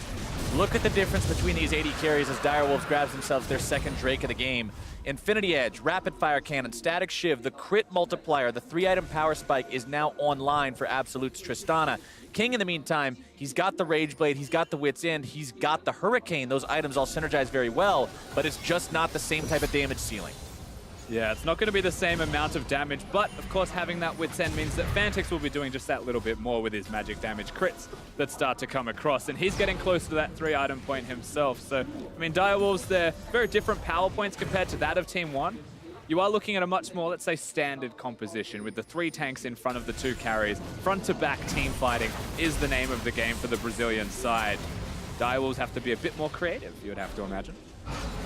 C: look at the difference between these AD carries as Direwolves grabs themselves their second Drake of the game. Infinity Edge, Rapid Fire Cannon, Static Shiv, the crit multiplier, the 3-item power spike is now online for Absolute's Tristana. King, in the meantime, he's got the Rage Blade, he's got the Wit's End, he's got the Hurricane. Those items all synergize very well, but it's just not the same type of damage ceiling.
D: Yeah, it's not going to be the same amount of damage, but of course having that Wit's End means that Fantix will be doing just that little bit more with his magic damage crits that start to come across, and he's getting close to that 3-item point himself. So, I mean, Direwolves, they're very different power points compared to that of Team 1. You are looking at a much more, let's say, standard composition with the 3 tanks in front of the 2 carries. Front-to-back team fighting is the name of the game for the Brazilian side. Direwolves have to be a bit more creative, you would have to imagine.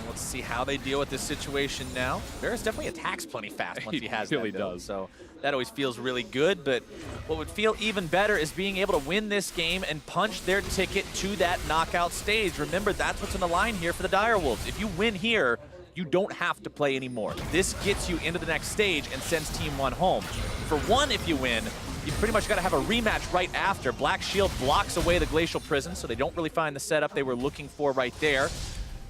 C: Let's see how they deal with this situation now. Varus definitely attacks plenty fast once he has
D: really
C: that build,
D: does.
C: so that always feels really good, but what would feel even better is being able to win this game and punch their ticket to that knockout stage. Remember, that's what's on the line here for the Direwolves. If you win here, you don't have to play anymore. This gets you into the next stage and sends Team 1 home. For 1, if you win, you pretty much got to have a rematch right after. Black Shield blocks away the Glacial Prison, so they don't really find the setup they were looking for right there.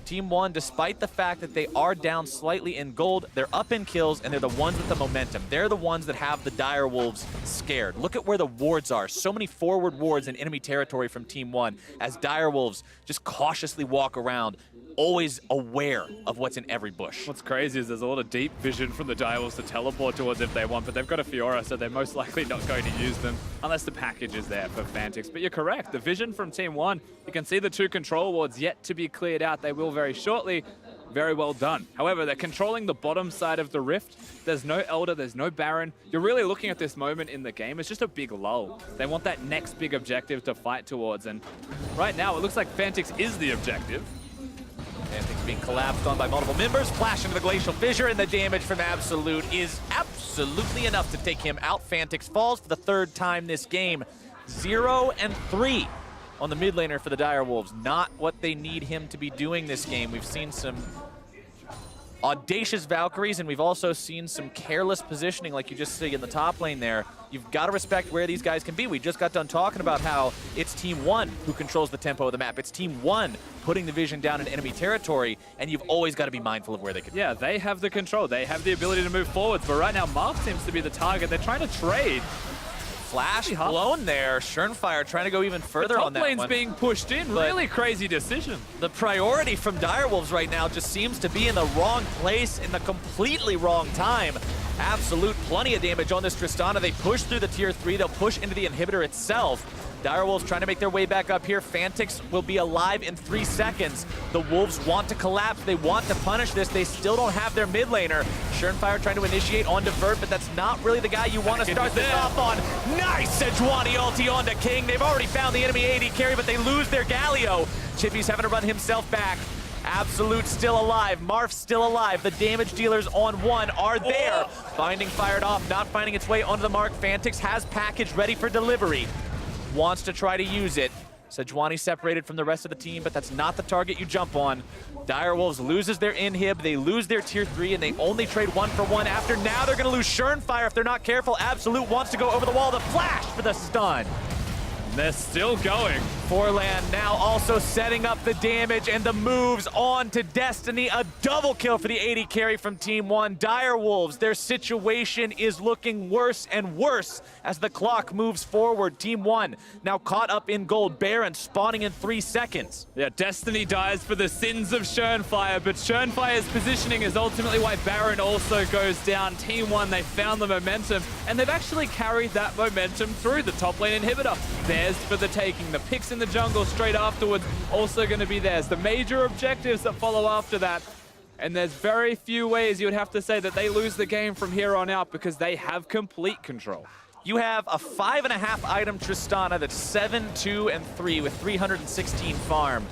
C: Team 1, despite the fact that they are down slightly in gold, they're up in kills, and they're the ones with the momentum. They're the ones that have the Direwolves scared. Look at where the wards are. So many forward wards in enemy territory from Team 1 as Direwolves just cautiously walk around, always aware of what's in every bush.
D: What's crazy is there's a lot of deep vision from the Direwolves to teleport towards if they want, but they've got a Fiora, so they're most likely not going to use them unless the package is there for Fantix. But you're correct, the vision from Team 1, you can see the 2 control wards yet to be cleared out. They will very shortly. Very well done. However, they're controlling the bottom side of the rift. There's no Elder, there's no Baron. You're really looking at this moment in the game as just a big lull. They want that next big objective to fight towards, and right now it looks like Fantix is the objective.
C: Fantix being collapsed on by multiple members, flash into the Glacial Fissure, and the damage from Absolute is absolutely enough to take him out. Fantix falls for the 3rd time this game. 0-3 on the mid laner for the Direwolves. Not what they need him to be doing this game. We've seen some audacious Valkyries, and we've also seen some careless positioning like you just see in the top lane there. You've got to respect where these guys can be. We just got done talking about how it's Team 1 who controls the tempo of the map. It's Team 1 putting the vision down in enemy territory, and you've always got to be mindful of where they can be.
D: Yeah, they have the control. They have the ability to move forwards, but right now Marth seems to be the target. They're trying to trade.
C: Flash blown there. Shurnfire trying to go even further on that one.
D: Top lane's being pushed in. Really crazy decision.
C: The priority from Direwolves right now just seems to be in the wrong place in the completely wrong time. Absolute plenty of damage on this Tristana. They push through the tier 3. They'll push into the inhibitor itself. Direwolves trying to make their way back up here. Fantix will be alive in 3 seconds. The Wolves want to collapse. They want to punish this. They still don't have their mid laner. Shurnfire trying to initiate onto Vert, but that's not really the guy you want to start this off on. Nice Sejuani ulti onto King. They've already found the enemy AD carry, but they lose their Galio. Chippy's having to run himself back. Absolute still alive. Marth still alive. The damage dealers on 1 are there. Binding fired off, not finding its way onto the mark. Fantix has package ready for delivery. Wants to try to use it. Sejuani separated from the rest of the team, but that's not the target you jump on. Direwolves loses their inhib, they lose their tier 3, and they only trade 1-for-1 after. Now they're going to lose Shurnfire if they're not careful. Absolute wants to go over the wall. The flash for the stun.
D: They're still going.
C: Forlan now also setting up the damage and the moves on to Destiny. A double kill for the AD carry from Team 1. Direwolves, their situation is looking worse and worse as the clock moves forward. Team 1 now caught up in gold. Baron spawning in 3 seconds.
D: Yeah, Destiny dies for the sins of Schönfire, but Schönfire's positioning is ultimately why Baron also goes down. Team 1, they found the momentum, and they've actually carried that momentum through the top lane inhibitor. Theirs for the taking. The picks in the jungle straight afterwards also going to be theirs. The major objectives that follow after that. And there's very few ways you would have to say that they lose the game from here on out because they have complete control.
C: You have a 5.5 item Tristana that's 7, 2, and 3 with 316 farm.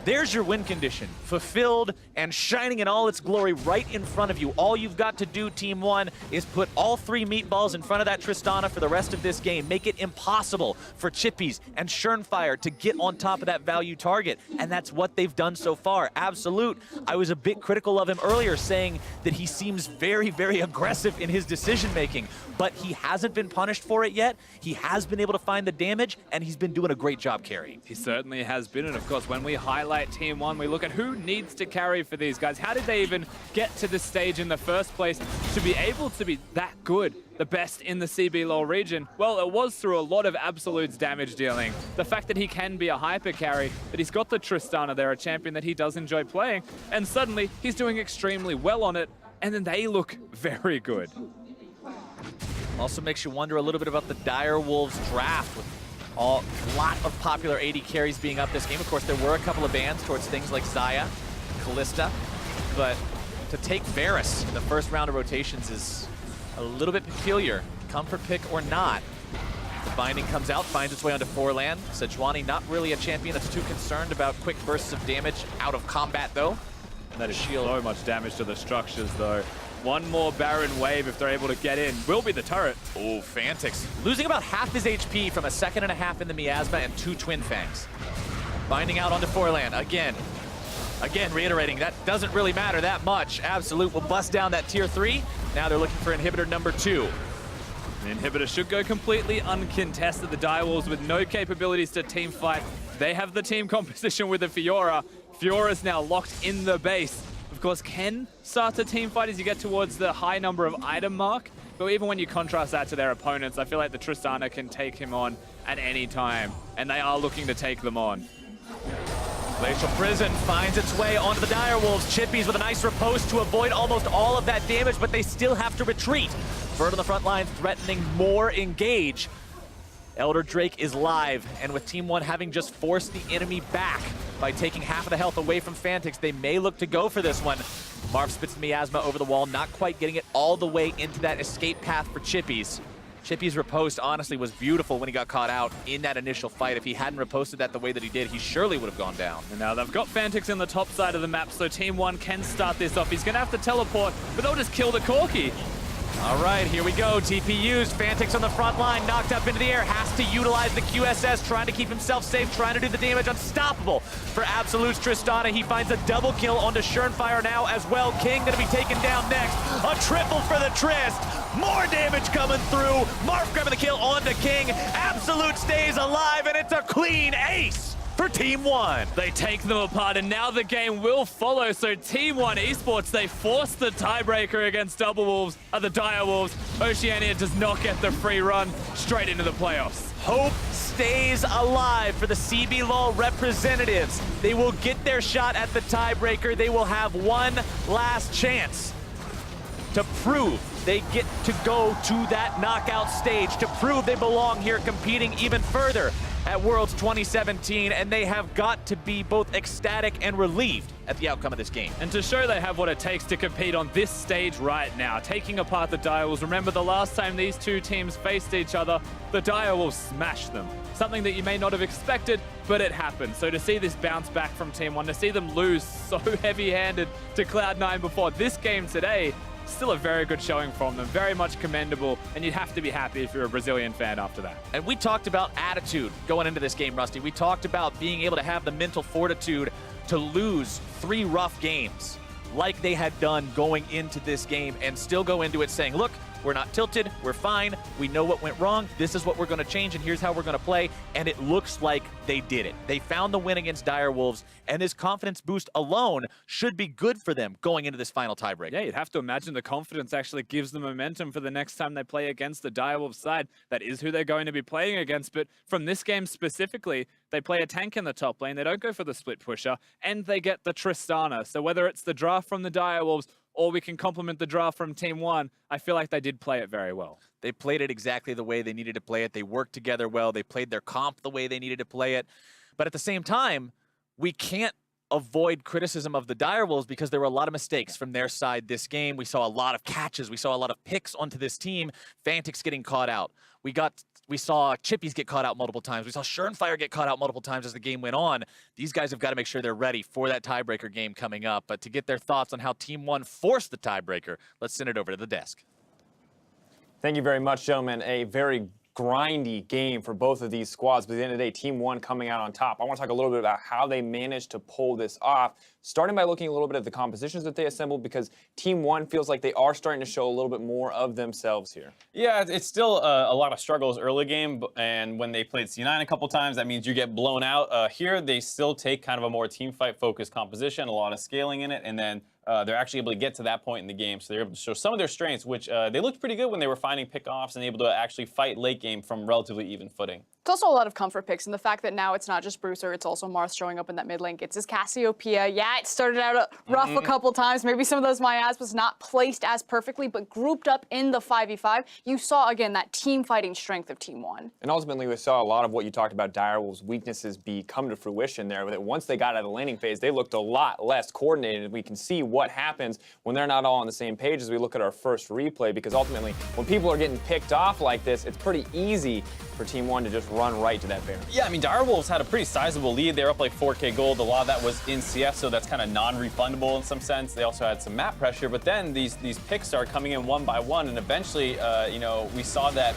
C: There's your win condition, fulfilled and shining in all its glory right in front of you. All you've got to do, Team 1, is put all 3 meatballs in front of that Tristana for the rest of this game. Make it impossible for Chippies and Schönfire to get on top of that value target. And that's what they've done so far. Absolute. I was a bit critical of him earlier, saying that he seems very, very aggressive in his decision-making. But he hasn't been punished for it yet. He has been able to find the damage, and he's been doing a great job carrying.
D: He certainly has been, and of course, when we highlight Team 1, we look at who needs to carry for these guys. How did they even get to this stage in the first place to be able to be that good, the best in the CB LoL region? Well, it was through a lot of Absolute's damage dealing. The fact that he can be a hyper carry, that he's got the Tristana there, a champion that he does enjoy playing, and suddenly he's doing extremely well on it, and then they look very good.
C: Also makes you wonder a little bit about the Direwolves draft with a lot of popular AD carries being up this game. Of course, there were a couple of bans towards things like Xayah, Kalista, but to take Varus in the first round of rotations is a little bit peculiar. Comfort pick or not. The binding comes out, finds its way onto Forlan. Sejuani not really a champion that's too concerned about quick bursts of damage out of combat, though.
D: That is so much damage to the structures, though. One more Baron wave, if they're able to get in, will be the turret.
C: Oh, Fantix losing about half his HP from a 1.5 seconds in the Miasma and 2 Twin Fangs. Binding out onto Forlan again. Again, reiterating, that doesn't really matter that much. Absolute will bust down that tier 3. Now they're looking for inhibitor number 2.
D: The inhibitor should go completely uncontested. The Direwolves with no capabilities to team fight. They have the team composition with the Fiora. Fiora's now locked in the base. Of course, can start a team fight as you get towards the high number of item mark. But even when you contrast that to their opponents, I feel like the Tristana can take him on at any time. And they are looking to take them on.
C: Glacial Prison finds its way onto the Direwolves. Chippies with a nice riposte to avoid almost all of that damage, but they still have to retreat. Bird on the front line threatening more engage. Elder Drake is live, and with Team 1 having just forced the enemy back by taking half of the health away from Fantix, they may look to go for this one. Marv spits the Miasma over the wall, not quite getting it all the way into that escape path for Chippies. Chippies' riposte, honestly, was beautiful when he got caught out in that initial fight. If he hadn't riposted that the way that he did, he surely would have gone down.
D: And now they've got Fantix in the top side of the map, so Team 1 can start this off. He's going to have to teleport, but they'll just kill the Corki.
C: All right, here we go. TP used. Fantix on the front line, knocked up into the air. Has to utilize the QSS, trying to keep himself safe, trying to do the damage. Unstoppable for Absolute's Tristana. He finds a double kill onto Schönfire now as well. King going to be taken down next. A triple for the Trist. More damage coming through. Marv grabbing the kill onto King. Absolute stays alive, and it's a clean ace for Team 1.
D: They take them apart, and now the game will follow. So Team 1 eSports, they force the tiebreaker against the Direwolves. Oceania does not get the free run straight into the playoffs.
C: Hope stays alive for the CB LoL representatives. They will get their shot at the tiebreaker. They will have one last chance to prove they get to go to that knockout stage, to prove they belong here competing even further at Worlds 2017, and they have got to be both ecstatic and relieved at the outcome of this game.
D: And to show they have what it takes to compete on this stage right now, taking apart the Direwolves. Remember the last time these two teams faced each other, the Direwolves smashed them. Something that you may not have expected, but it happened. So to see this bounce back from Team 1, to see them lose so heavy-handed to Cloud9 before this game today, still a very good showing from them, very much commendable, and you'd have to be happy if you're a Brazilian fan after that.
C: And we talked about attitude going into this game, Rusty. We talked about being able to have the mental fortitude to lose 3 rough games like they had done going into this game and still go into it saying, look, we're not tilted, we're fine, we know what went wrong, this is what we're going to change, and here's how we're going to play, and it looks like they did it. They found the win against Direwolves, and this confidence boost alone should be good for them going into this final tiebreak.
D: Yeah, you'd have to imagine the confidence actually gives them momentum for the next time they play against the Direwolves side. That is who they're going to be playing against, but from this game specifically, they play a tank in the top lane, they don't go for the split pusher, and they get the Tristana. So whether it's the draft from the Direwolves or we can complement the draft from Team 1, I feel like they did play it very well.
C: They played it exactly the way they needed to play it. They worked together well. They played their comp the way they needed to play it. But at the same time, we can't avoid criticism of the Direwolves because there were a lot of mistakes from their side this game. We saw a lot of catches. We saw a lot of picks onto this team. Fantix getting caught out. We saw Chippies get caught out multiple times. We saw Surenfire get caught out multiple times as the game went on. These guys have got to make sure they're ready for that tiebreaker game coming up. But to get their thoughts on how Team 1 forced the tiebreaker, let's send it over to the desk.
B: Thank you very much, gentlemen. A very grindy game for both of these squads, but at the end of the day, Team 1 coming out on top. I want to talk a little bit about how they managed to pull this off, starting by looking a little bit at the compositions that they assembled, because Team 1 feels like they are starting to show a little bit more of themselves here.
A: Yeah, it's still a lot of struggles early game, and when they played C9 a couple times, that means you get blown out. Here, they still take kind of a more team fight focused composition, a lot of scaling in it, and then they're actually able to get to that point in the game. So they're able to show some of their strengths, which they looked pretty good when they were finding pickoffs and able to actually fight late game from relatively even footing.
E: It's also a lot of comfort picks, and the fact that now it's not just Bruiser, it's also Marth showing up in that mid lane, gets his Cassiopeia. Yeah, it started out rough a couple times. Maybe some of those miasmas not placed as perfectly, but grouped up in the 5v5. You saw, again, that team fighting strength of Team 1.
B: And ultimately, we saw a lot of what you talked about Direwolves' weaknesses come to fruition there. That once they got out of the laning phase, they looked a lot less coordinated. We can see what happens when they're not all on the same page as we look at our first replay, because ultimately, when people are getting picked off like this, it's pretty easy for Team 1 to just run right to that Baron.
A: Yeah, I mean, Direwolves had a pretty sizable lead. They were up like 4K gold. A lot of that was in CS, so that's kind of non-refundable in some sense. They also had some map pressure, but then these picks started coming in one by one, and eventually, we saw that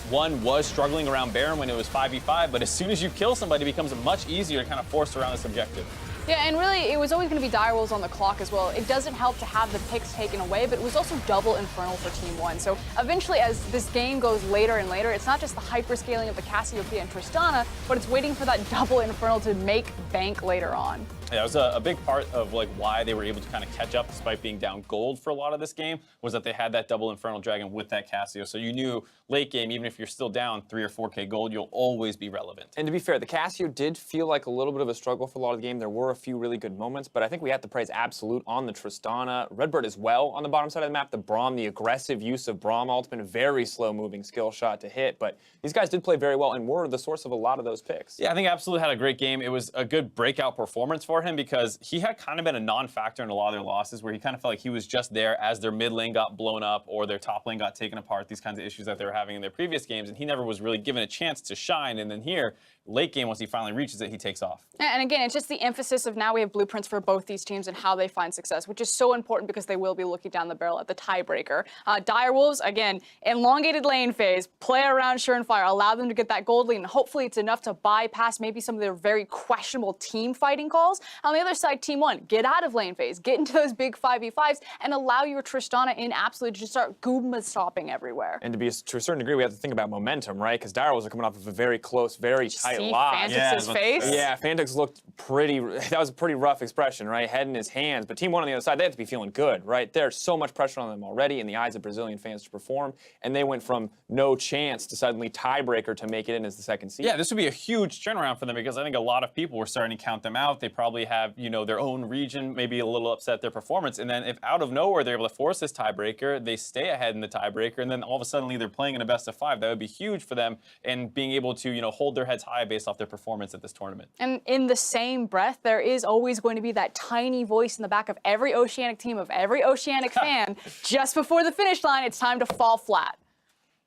A: one was struggling around Baron when it was 5v5, but as soon as you kill somebody, it becomes much easier to kind of force around this objective.
E: Yeah, and really, it was always going to be Direwolves on the clock as well. It doesn't help to have the picks taken away, but it was also double Infernal for Team 1. So eventually, as this game goes later and later, it's not just the hyperscaling of the Cassiopeia and Tristana, but it's waiting for that double Infernal to make bank later on.
A: Yeah, it was a big part of like why they were able to kind of catch up despite being down gold for a lot of this game, was that they had that double Infernal Dragon with that Cassio. So you knew late game, even if you're still down 3 or 4K gold, you'll always be relevant.
B: And to be fair, the Cassio did feel like a little bit of a struggle for a lot of the game. There were a few really good moments, but I think we have to praise Absolute on the Tristana. Redbird as well on the bottom side of the map. The Braum, the aggressive use of Braum ultimate, very slow moving skill shot to hit, but these guys did play very well and were the source of a lot of those picks.
A: Yeah, I think Absolute had a great game. It was a good breakout performance for him because he had kind of been a non-factor in a lot of their losses, where he kind of felt like he was just there as their mid lane got blown up or their top lane got taken apart, these kinds of issues that they were having in their previous games, and he never was really given a chance to shine. And then here, late game, once he finally reaches it, he takes off.
E: And again, it's just the emphasis of now we have blueprints for both these teams and how they find success, which is so important because they will be looking down the barrel at the tiebreaker. Direwolves, again, elongated lane phase, play around Surenfire, allow them to get that gold lead, and hopefully it's enough to bypass maybe some of their very questionable team fighting calls. On the other side, Team 1, get out of lane phase, get into those big 5v5s, and allow your Tristana in Absolute to just start Goomba stopping everywhere.
B: And to a certain degree, we have to think about momentum, right? Because Direwolves are coming off of a very close, very tight loss.
E: Fantix's face?
B: Yeah, Fantix looked pretty, that was a pretty rough expression, right? Head in his hands. But Team 1 on the other side, they have to be feeling good, right? There's so much pressure on them already in the eyes of Brazilian fans to perform, and they went from no chance to suddenly tiebreaker to make it in as the second seed.
A: Yeah, this would be a huge turnaround for them because I think a lot of people were starting to count them out. They probably have, their own region, maybe a little upset at their performance. And then if out of nowhere they're able to force this tiebreaker, they stay ahead in the tiebreaker, and then all of a sudden they're playing in a best of 5. That would be huge for them, and being able to, hold their heads high based off their performance at this tournament.
E: And in the same breath, there is always going to be that tiny voice in the back of every Oceanic team, of every Oceanic fan, just before the finish line, it's time to fall flat.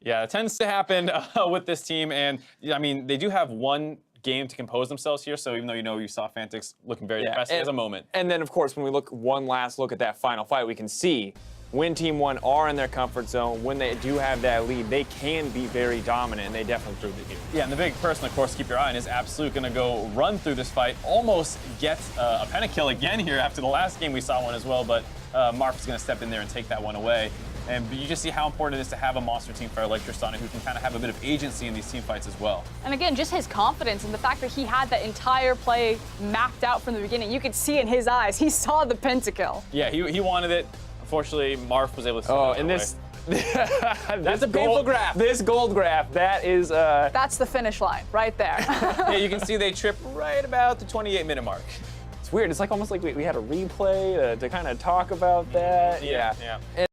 A: Yeah, it tends to happen with this team, and I mean, they do have one game to compose themselves here, so even though you saw Fantix looking very depressed as a moment.
B: And then, of course, when we look one last look at that final fight, we can see when Team 1 are in their comfort zone, when they do have that lead, they can be very dominant, and they definitely proved it here.
A: Yeah, and the big person, of course, to keep your eye on is Absolute going to go run through this fight, almost get a pentakill again here after the last game we saw one as well, but Marth is going to step in there and take that one away. And you just see how important it is to have a monster team fighter like Tristana who can kind of have a bit of agency in these team fights as well.
E: And again, just his confidence and the fact that he had that entire play mapped out from the beginning. You could see in his eyes, he saw the pentakill.
A: Yeah, he wanted it. Unfortunately, Marth was able to.
B: Oh, and this. That's a painful graph. This gold graph, that is.
E: That's the finish line right there.
A: Yeah, you can see they trip right about the 28-minute mark.
B: It's weird. It's like almost like we had a replay to kind of talk about that.
A: Yeah.